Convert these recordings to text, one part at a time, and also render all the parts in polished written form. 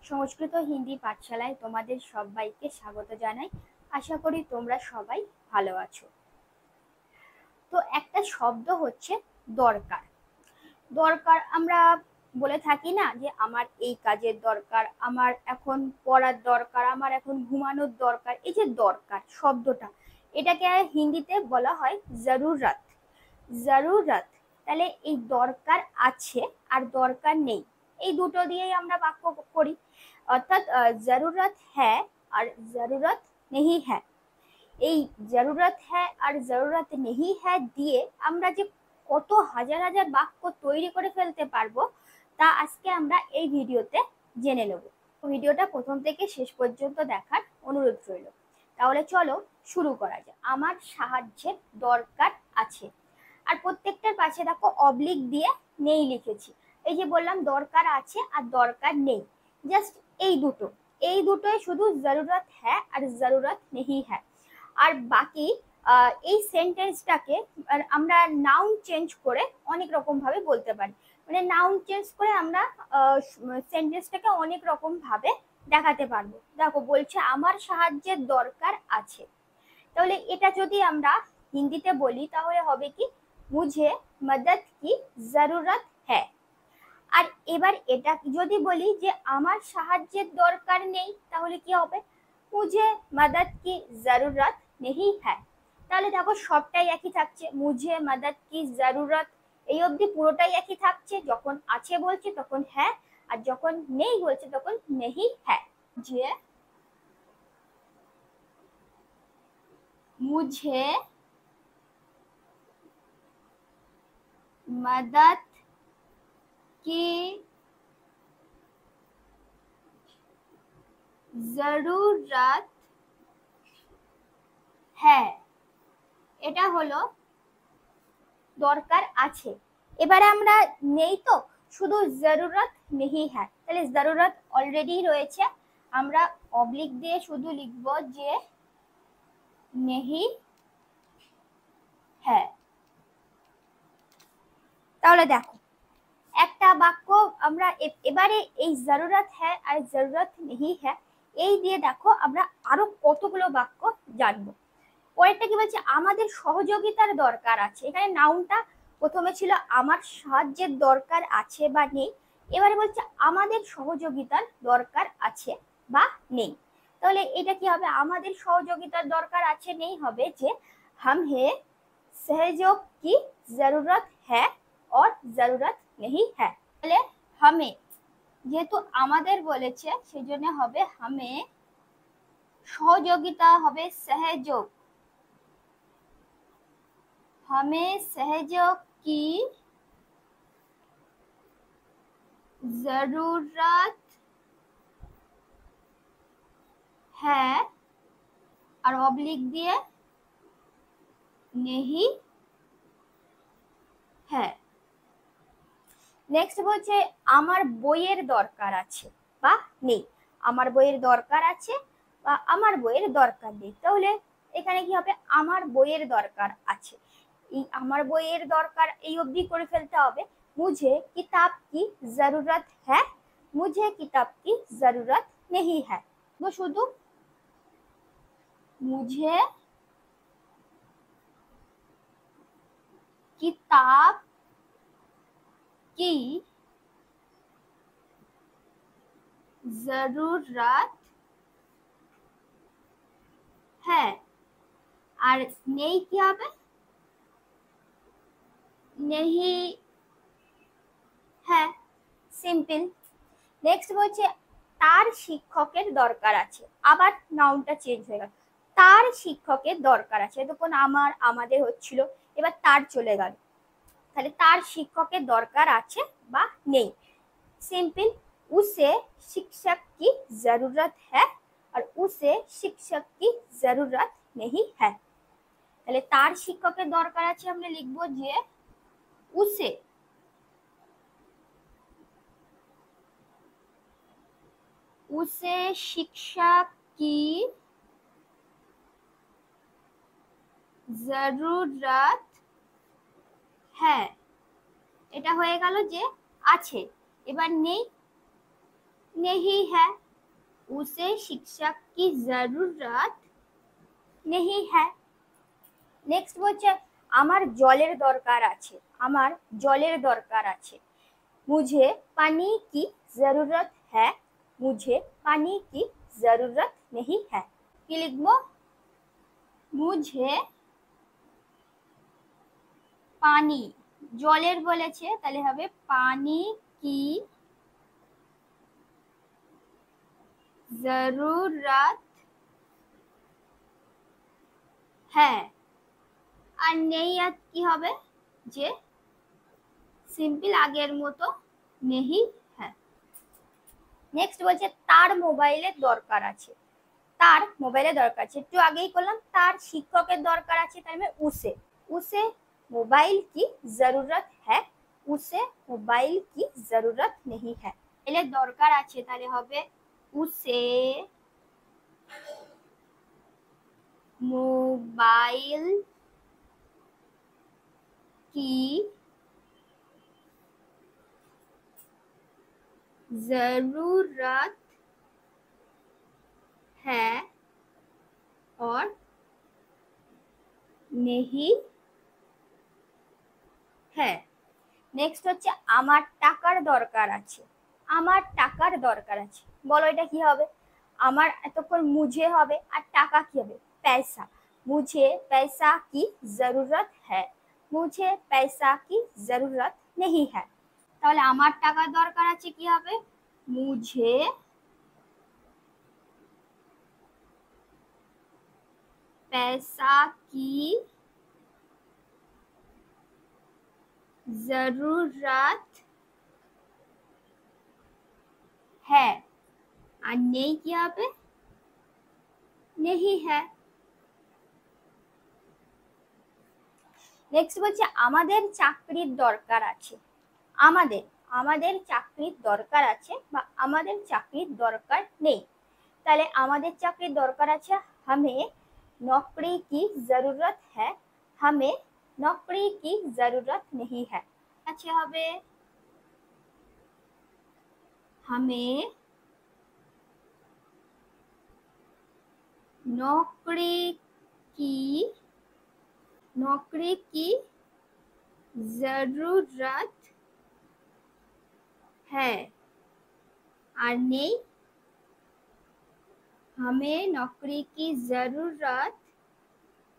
সংস্কৃত হিন্দি পাঠশালায় তোমাদের সবাইকে স্বাগত জানাই। আশা করি তোমরা সবাই ভালো আছো। তো একটা শব্দ হচ্ছে দরকার। দরকার আমরা বলে থাকি না যে আমার এই কাজের দরকার, আমার এখন পড়ার দরকার, আমার এখন ঘুমানোর দরকার। এই যে দরকার শব্দটা, এটাকে হিন্দিতে বলা হয় জরুরত। জরুরত। তাহলে এই দরকার আছে আর দরকার নেই, এই দুটো দিয়েই আমরা বাক্য করি। অর্থাৎ জরুরত হ্যাঁ আর জরুরত নেহি হ্যাঁ। এই জরুরত হ্যাঁ আর জরুরত নেহি হ্যাঁ দিয়ে আমরা যে কত হাজার হাজার বাক্য তৈরি করে ফেলতে পারবো, তা আজকে আমরা এই ভিডিওতে জেনে নেব। ভিডিওটা প্রথম থেকে শেষ পর্যন্ত দেখার অনুরোধ রইল। তাহলে চলো শুরু করা যাক। আমার সাহায্যের দরকার আছে, আর প্রত্যেকটার পাশে দেখো অবলিক দিয়ে নেই লিখেছি। এই যে বললাম দরকার আছে আর দরকার নেই, জাস্ট এই দুটোই শুধু জরুরত হ্যাঁ আর জরুরত নেহি হ্যাঁ। আর বাকি এই সেন্টেন্সটাকে আমরা নাউন চেঞ্জ করে অনেক রকম ভাবে বলতে পারি। মানে নাউন চেঞ্জ করে আমরা সেন্টেন্সটাকে অনেক রকম ভাবে দেখাতে পারবো। দেখো বলছে আমার সাহায্যের দরকার আছে, তাহলে এটা যদি আমরা হিন্দিতে বলি তাহলে হবে কি, মুঝে মদদ কি জরুরত হ্যায়। আর এবার এটা যদি বলি যে আমার সাহায্যের দরকার নেই, তাহলে কি হবে, মুঝে মদদ কি জরুরত নেহি হ্যায়। তাহলে দেখো সবটাই একই থাকছে, মুঝে মদদ কি জরুরত এই অবধি পুরোটাই একই থাকছে। যখন আছে বলছে তখন হ্যাঁ, আর যখন নেই বলছে তখন নেহি হ্যায়। যে मुझे मदद की জরুরত হ্যাঁ, এটা হলো দরকার আছে। এবারে আমরা নেই তো, শুধু জরুরত নেহি হ্যাঁ। তাহলে জরুরত অলরেডি রয়েছে, আমরা অবলিক দিয়ে শুধু লিখবো যে নেহি হ্যাঁ। তাহলে দেখো একটা বাক্য আমরা এবারে এই জরুরত হ্যাঁ আর জরুরত নেহি হ্যাঁ এই দিয়ে দেখো আমরা আরো কতগুলো বাক্য জানবো। পরেরটা কি বলছে, আমাদের সহযোগিতার দরকার আছে। এখানে নাউনটা প্রথমে ছিল আমার সাহায্যের দরকার আছে বা নেই, এবারে বলছে আমাদের সহযোগিতার দরকার আছে বা নেই। তাহলে এটা কি হবে, আমাদের সহযোগিতার দরকার আছে নেই হবে যে হামহে सहयोग की जरूरत है और जरूरत नहीं है। তাহলে হামে যেহেতু আমাদের বলেছে সেজন্য হবে হামে, সহযোগিতা হবে सहयोग, हमें सहयोग की जरूरत है আর অবলিক দিয়ে নেহি হ্যাঁ। নেক্সট বলছে আমার বইয়ের দরকার আছে বা নেই। আমার বইয়ের দরকার আছে বা আমার বইয়ের দরকার নেই। তাহলে এখানে কি হবে, আমার বইয়ের দরকার আছে, এই আমার বইয়ের দরকার এই অবধি করে ফেলতে হবে। মুঝে কিতাব কি জরুরত হ্যাঁ, মুঝে কিতাব কি জরুরত নেহি হ্যাঁ। তো শুধু মুঝে কিতাব কি জরুরত হ্যাঁ, আর নেই কি হবে, নেহি হ্যাঁ। সিম্পল। নেক্সট বলছে তার শিক্ষকের দরকার আছে, আবার নাউনটা চেঞ্জ হয়ে গেল, তার শিক্ষকের দরকার আছে। তখন আমার আমাদের হচ্ছিল, এবার তার চলে গেল। তাহলে তার শিক্ষকের দরকার আছে বা নেই। सिंपल, उसे शिक्षक की जरूरत है और उसे शिक्षक की जरूरत नहीं है। তাহলে তার শিক্ষকের দরকার আছে আমরা লিখবো যে उसे, उसे शिक्षक की जरूरत है। এটা হয়ে গেল যে আছে, এবার নেই, नहीं है, उसे शिक्षक की जरूरत नहीं है। নেক্সট বলছে আমার জলের দরকার আছে, আমার জলের দরকার আছে। मुझे पानी की जरूरत है, मुझे पानी की जरूरत नहीं है। কি লিখবো? मुझे পানি, জলের বলেছে তাহলে হবে পানি কি জরুরত হ্যাঁ, আর নেই আর কি হবে, যে সিম্পল আগের মতো নেহি হ্যাঁ। নেক্সট বলছে তার মোবাইলের দরকার আছে, তার মোবাইলের দরকার আছে, একটু আগেই করলাম তার শিক্ষকের দরকার আছে, তাই মানে উসে, उसे मोबाइल की जरूरत है, उसे मोबाइल की जरूरत नहीं है। এলে দরকার আছে তাহলে হবে उसे मोबाइल की जरूरत है और नहीं है। নেক্সট হচ্ছে আমার টাকার দরকার আছে, আমার টাকার দরকার আছে, বলো এটা কি হবে? আমার এতক্ষণ মুঝে হবে আর টাকা কি হবে? पैसा, मुझे पैसा की जरूरत है, मुझे पैसा की जरूरत नहीं है। তাহলে আমার টাকার দরকার আছে কি হবে? मुझे पैसा की जरूरत है, আর নেই কি হবে? नहीं है। নেক্সট বলছে আমাদের চাকরির দরকার আছে, আমাদের, আমাদের চাকরির দরকার আছে বা আমাদের চাকরির দরকার নেই। তাহলে আমাদের চাকরির দরকার আছে हमें नौकरी की जरूरत है, हमें नौकरी की जरूरत नहीं है। আছে হবে हमें नौकरी की, नौकरी की जरूरत है আর নেই हमें नौकरी की जरूरत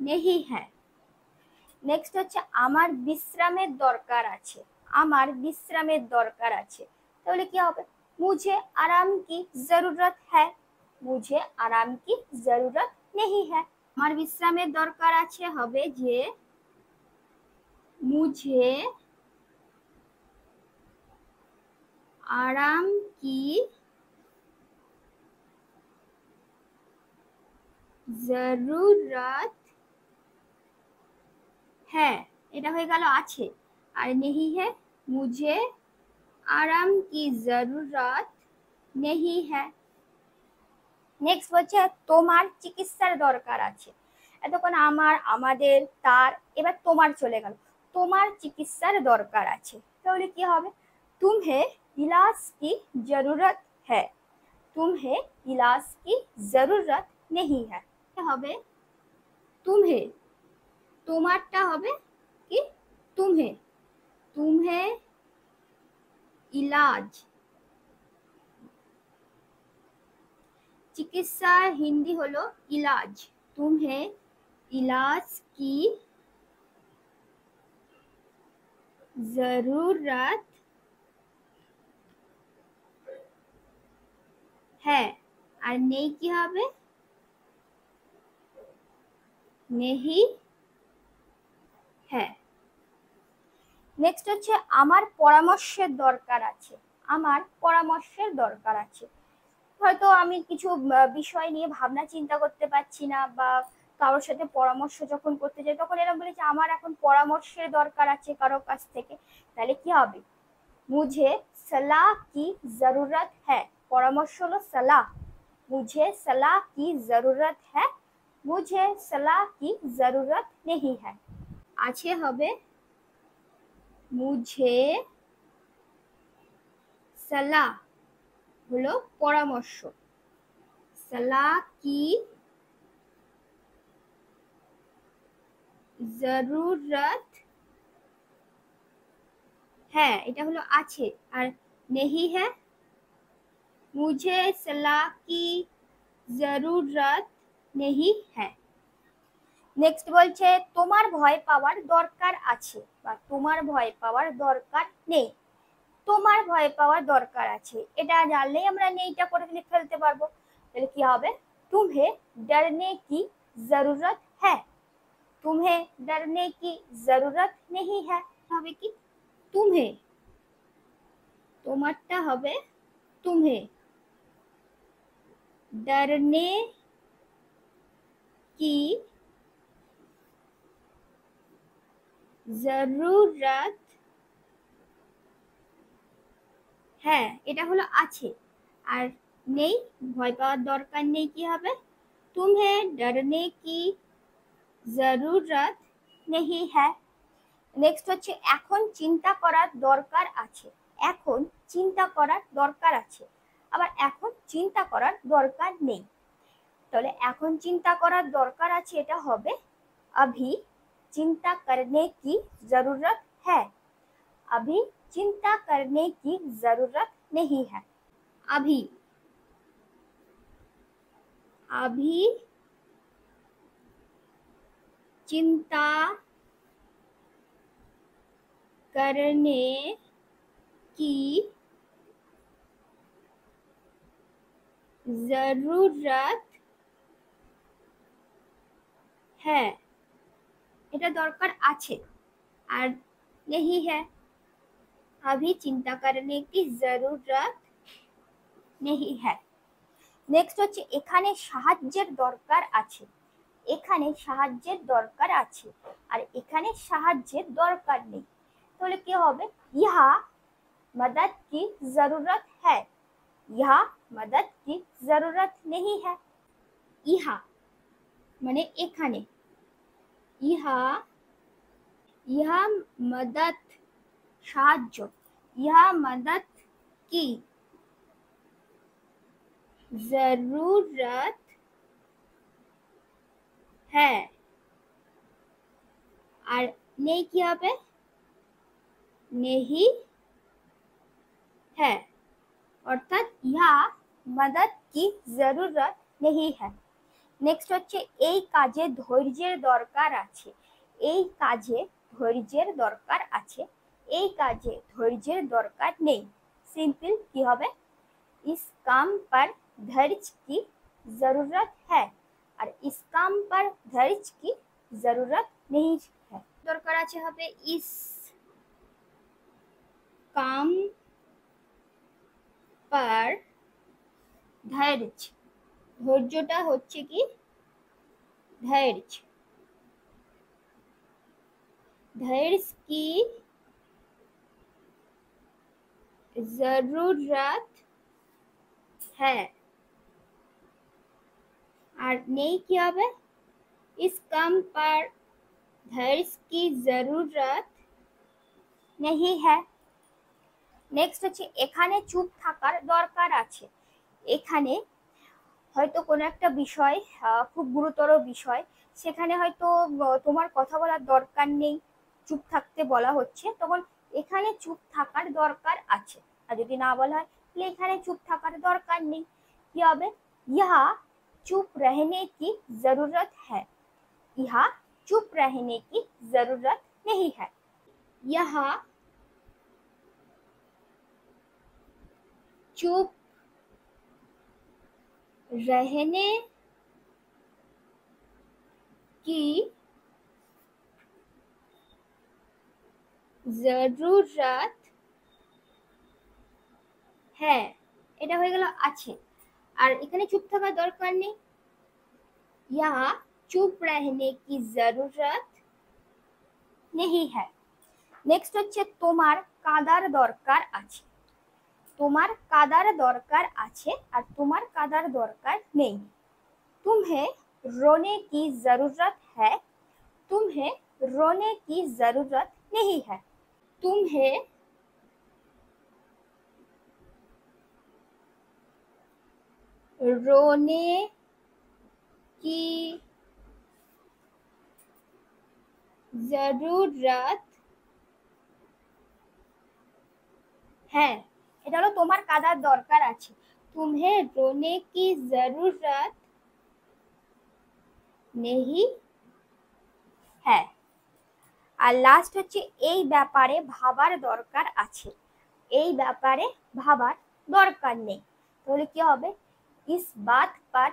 नहीं है। নেক্সট হচ্ছে আমার বিশ্রামের দরকার আছে, আমার বিশ্রামের দরকার আছে, তাহলে কি হবে? मुझे आराम की जरूरत है, मुझे आराम की जरूरत नहीं है। আমার বিশ্রামের দরকার আছে হবে যে मुझे आराम की जरूरत है, এটা হয়ে গেল আছে আর नहीं है, मुझे आराम की जरूरत नहीं है। নেক্সট হচ্ছে তোমার চিকিৎসার দরকার আছে, এতক্ষণ আমার, আমাদের, তার, এবার তোমার চলে গেল, তোমার চিকিৎসার দরকার আছে, তাহলে কি হবে? तुम्हें इलाज की जरूरत है, तुम्हें इलाज की जरूरत नहीं है। হবে तुम्हें, তোমারটা হবে কি तुम्हें, तुम्हें इलाज, চিকিৎসা হিন্দি হলো इलाज, तुम्हें इलाज की जरूरत है আর নেই কি হবে? नहीं है। নেক্সট হচ্ছে আমার পরামর্শের দরকার আছে, আমার পরামর্শের দরকার আছে, হয়তো আমি কিছু বিষয় নিয়ে ভাবনা চিন্তা করতে পারছি না বা কারোর সাথে পরামর্শ যখন করতে যাই তখন এরা বলে যে আমার এখন পরামর্শের দরকার আছে কারোর কাছ থেকে, তাহলে কি হবে? मुझे सलाह की जरूरत है, পরামর্শ হলো सलाह, मुझे सलाह की जरूरत है, मुझे सलाह की जरूरत नहीं है। আছে হবে मुझे सलाह হলো পরামর্শ। सलाह की जरूरत है, এটা হলো আছে। আর नहीं है, मुझे सलाह की जरूरत नहीं है। নেক্সট বলছে তোমার ভয় পাওয়ার দরকার আছে বা তোমার ভয় পাওয়ার দরকার নেই। তোমার ভয় পাওয়ার দরকার আছে, এটা জানলেই আমরা নেইটা করে ফেলতে পারবো। তাহলে কি হবে? तुम्हें डरने की जरूरत है, तुम्हें डरने की जरूरत नहीं है। হবে কি? तुम्हें, তোমারটা হবে तुम्हें डरने की जरूरत হ্যাঁ, এটা হলো আছে। আর নেই, ভয় পাওয়ার দরকার নেই, কি হবে? तुम्हें डरने की जरूरत नहीं है। নেক্সট হচ্ছে এখন চিন্তা করার দরকার আছে। এখন চিন্তা করার দরকার আছে, আবার এখন চিন্তা করার দরকার নেই। তাহলে এখন চিন্তা করার দরকার আছে, এটা হবে अभी चिंता करने की जरूरत है, अभी चिंता करने की जरूरत नहीं है। अभी, अभी चिंता करने की जरूरत है, এটা দরকার আছে। আর नहीं है, अभी चिंता करने की जरूरत नहीं है। নেক্সট হচ্ছে এখানে সাহায্যের দরকার আছে। এখানে সাহায্যের দরকার আছে আর এখানে সাহায্যের দরকার নেই। তাহলে কি হবে? ইহা मदद की जरूरत है, यहाँ मदद की जरूरत नहीं है। ইহা মানে এখানে, ইহা, ইহা मदद সাহায্য, ইহা मदद की जरूरत है। আর নেই কি হবে? नहीं है, অর্থাৎ ইহা मदद की जरूरत नहीं है। নেক্সট হচ্ছে এই কাজে ধৈর্যের দরকার আছে। এই কাজে ধৈর্যের দরকার আছে, এই কাজে ধৈর্যের দরকার নেই। সিম্পল কি হবে? इस काम पर धैर्य की जरूरत है और इस काम पर धैर्य की जरूरत नहीं है। দরকার আছে হবে इस काम पर धैर्य, ধৈর্যটা হচ্ছে কি? धैर्य, धैर्य की जरूरत है। আর নেই কি হবে? इस काम पर धैर्य की जरूरत नहीं है। নেক্সট হচ্ছে এখানে চুপ থাকার দরকার আছে। এখানে হয়তো কোনো একটা বিষয়, খুব গুরুতর বিষয়, সেখানে হয়তো তোমার কথা বলার দরকার নেই, চুপ থাকতে বলা হচ্ছে, তখন এখানে চুপ থাকার দরকার আছে। আর যদি না বলা হয় তাহলে এখানে চুপ থাকার দরকার নেই। কি হবে? ইহা চুপ रहने की जरूरत है, ইহা চুপ रहने की जरूरत नहीं है। ইহা चुप रहने की जरूरत है, এটা হয়ে গেল আছে। আর এখানে চুপ থাকার দরকার নেই, यहाँ चुप रहने की जरूरत नहीं है। নেক্সট হচ্ছে তোমার কাদার দরকার আছে। তোমার কাদার দরকার আছে আর তোমার কাদার দরকার নেই। तुम्हें रोने की जरूरत है, तुम्हें रोने की जरूरत नहीं है। तुम्हें रोने की जरूरत है। এটা হলো তোমার কাঁদার দরকার আছে। तुम्हें रोने की जरूरत नहीं है। আর লাস্ট হচ্ছে এই ব্যাপারে ভাবার দরকার আছে। এই ব্যাপারে ভাবার দরকার নেই। তাহলে কি হবে? इस बात पर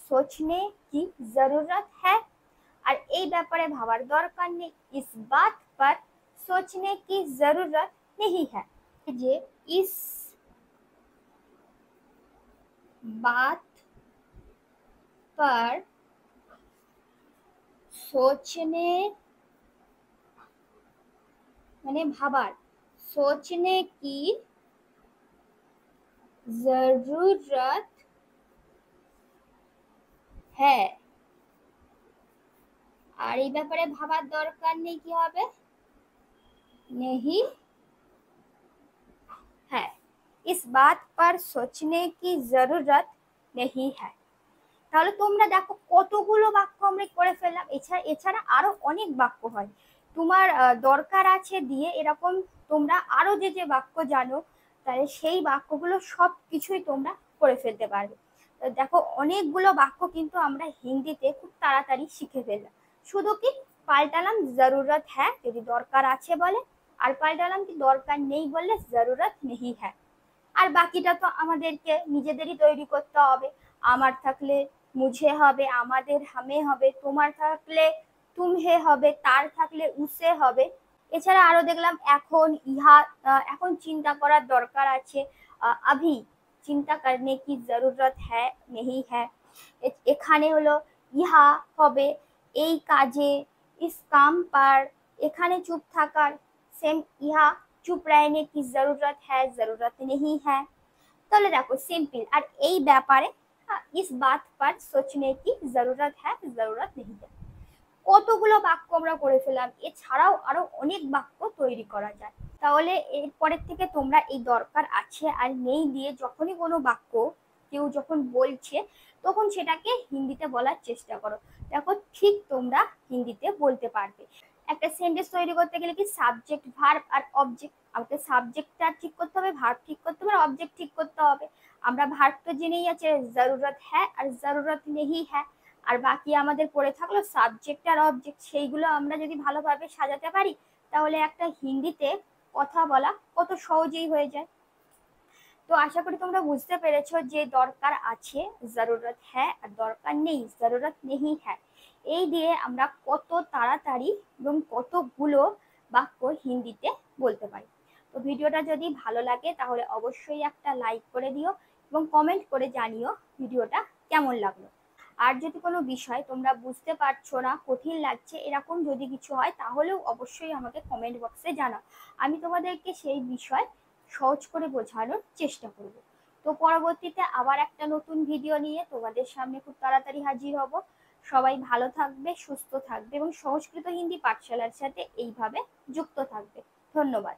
सोचने की जरूरत है। আর এই ব্যাপারে ভাবার দরকার নেই। इस बात पर सोचने की जरूरत नहीं है। যে इस बात पर सोचने মানে ভাবার, सोचने की जरूरत है। আর এই ব্যাপারে ভাবার দরকার নেই কি হবে? नहीं है। इस बात पर सोचने की जरूरत नहीं है। তাহলে তোমরা দেখো কতগুলো বাক্য আমরা করে ফেললাম। এছাড়া আরো অনেক বাক্য হয়। তোমার দরকার আছে দিয়ে এরকম তোমরা আরো যে যে বাক্য জানো, তাহলে সেই বাক্যগুলো সব কিছুই তোমরা করে ফেলতে পারবে। দেখো অনেকগুলো বাক্য কিন্তু আমরা হিন্দিতে খুব তাড়াতাড়ি শিখে ফেললাম। শুধু কি পাল্টালাম জরুরত হ্যাঁ যদি দরকার আছে বলে, আর পাল্টালাম কি দরকার নেই বললে জরুরত নেই হ্যাঁ। আর বাকিটা তো আমাদেরকে নিজেদেরই তৈরি করতে হবে। আমার থাকলে মুঝে হবে, আমাদের হামে হবে, তোমার থাকলে তুমহে হবে, তার থাকলে উসে হবে। এছাড়া আরো দেখলাম এখন ইহা, এখন চিন্তা করার দরকার আছে, আভি চিন্তা করনে কি জরুরত হ্যায় নেহি হ্যায়। এখানে হলো ইহা হবে এই কাজে, ইস কাম পার, এখানে চুপ থাকার সেম ইহা চুপ रहने की जरूरत है जरूरत नहीं है। তাহলে দেখো সিম্পল। আর এই ব্যাপারে इस बात पर सोचने की जरूरत है जरूरत नहीं है। কতগুলো বাক্য আমরা করে ফেললাম। এছাড়াও আরো অনেক বাক্য তৈরি করা যায়। তাহলে এরপরের থেকে তোমরা এই দরকার আছে আর নেই দিয়ে যখনই কোনো বাক্য কেউ যখন বলছে তখন সেটাকে হিন্দিতে বলার চেষ্টা করো। দেখো ঠিক তোমরা হিন্দিতে বলতে পারবে। একটা সেন্টেন্স তৈরি করতে গেলে কি সাবজেক্ট ভার্ব আর অবজেক্ট, আমাকে সাবজেক্টটা ঠিক করতে হবে, ভার্ব ঠিক করতে হবে, আর অবজেক্ট ঠিক করতে হবে। আমরা ভার্ব তো জেনেই আছে জরুরত হ্যাঁ আর জরুরত নেই হ্যাঁ। আর বাকি আমাদের পড়ে থাকলো সাবজেক্ট আর অবজেক্ট। সেইগুলো আমরা যদি ভালোভাবে সাজাতে পারি তাহলে একটা হিন্দিতে কথা বলা কত সহজেই হয়ে যায়। তো আশা করি তোমরা বুঝতে পেরেছো যে দরকার আছে জরুরত হ্যাঁ আর দরকার নেই জরুরত নেই হ্যাঁ। এই দিয়ে আমরা কত তাড়াতাড়ি এবং কতগুলো বাক্য হিন্দিতে বলতে পারি। তো ভিডিওটা যদি ভালো লাগে তাহলে অবশ্যই একটা লাইক করে দিও এবং কমেন্ট করে জানিও ভিডিওটা কেমন লাগলো। আর যদি কোনো বিষয় তোমরা বুঝতে পারছো না, কঠিন লাগছে, এরকম যদি কিছু হয় তাহলেও অবশ্যই আমাকে কমেন্ট বক্সে জানাও। আমি তোমাদেরকে সেই বিষয় সহজ করে বোঝানোর চেষ্টা করব। তো পরবর্তীতে আবার একটা নতুন ভিডিও নিয়ে তোমাদের সামনে খুব তাড়াতাড়ি হাজির হব। সবাই ভালো থাকবে, সুস্থ থাকবে এবং সংস্কৃত হিন্দি পাঠশালার সাথে এইভাবে যুক্ত থাকবে। ধন্যবাদ।